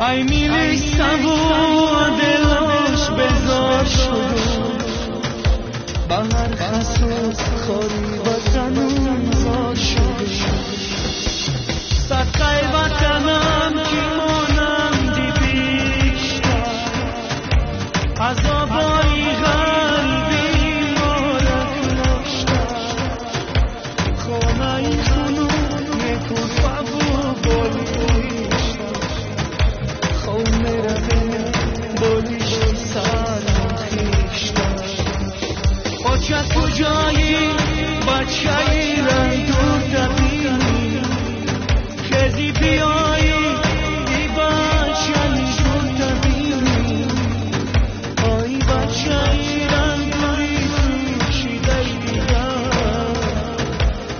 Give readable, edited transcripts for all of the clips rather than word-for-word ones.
ای میلیستم و دلش بزار شد با هر خسوس خوری وطنم زار شد صدقه وطنم کی مانم دی بیشتر عذابای قلبی مارک نشتر خانه خونم نکن فبو بولیشتر خون رفه بولیشت سرم خیشتر بچه کجایی بچه ایران دور دبینی خزی بیایی ای بچه دور دبینی آی بچه ایران دوری کشیده دیگر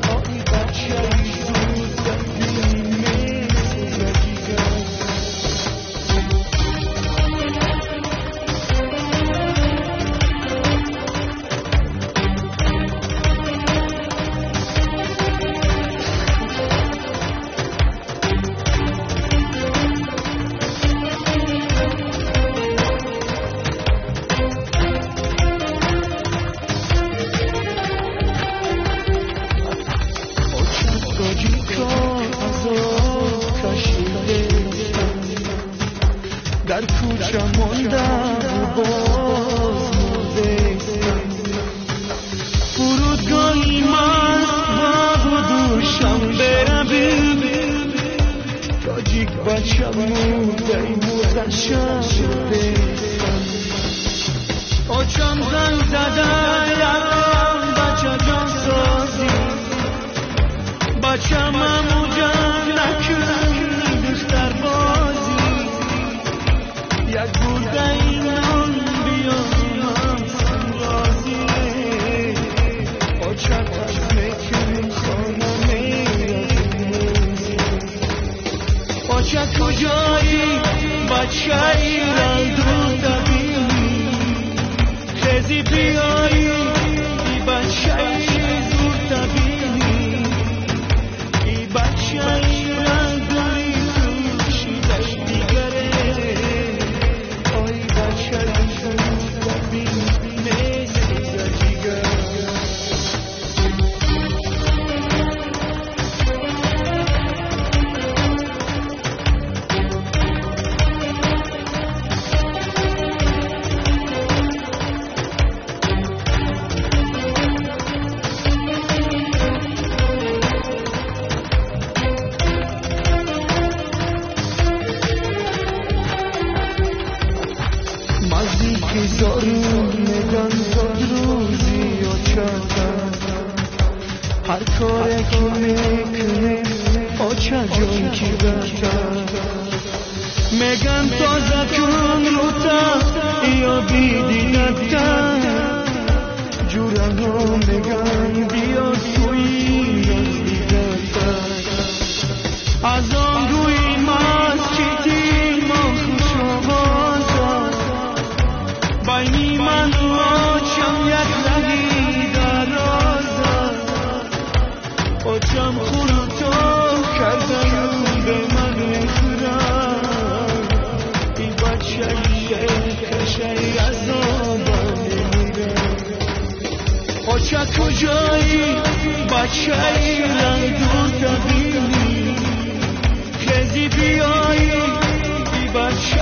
آی بچه دور دبینی سوزه دیگر در کوچه موندم باز موزستم فرودگاهی مست با دوشم برویم تاجیک بچم موده موزشم بستم آچم زن زده یکم بچه جان سازی بچم امو جان نکنی دختر بازی یک بوده اینان بیانم سنرازیه آچت میکن خانمه بچه کجایی بچه ایران دور دبینی خزی بیایی ای بچه زور دبینی ای بچه ایران دوری کشیدش دیگره آی بچه زور دبینی سوزه دیگر مزدیکی زارون نگن زاد روزی و چندن هر کاره که میکنه آچه جون کی بردن میگن تازه کن رو تا یا بیدینتن جوره ها میگن بیا توی نزدیدتن از آن روی مسجدی ما خوش آوازن بینی من و آچم یک لگی درازن آچم خورتو کردن به من میخورن ای بچه کشه عذابم میمیرن آچه کجایی بچه ایران دور دبینی خزی بیایی ای بچه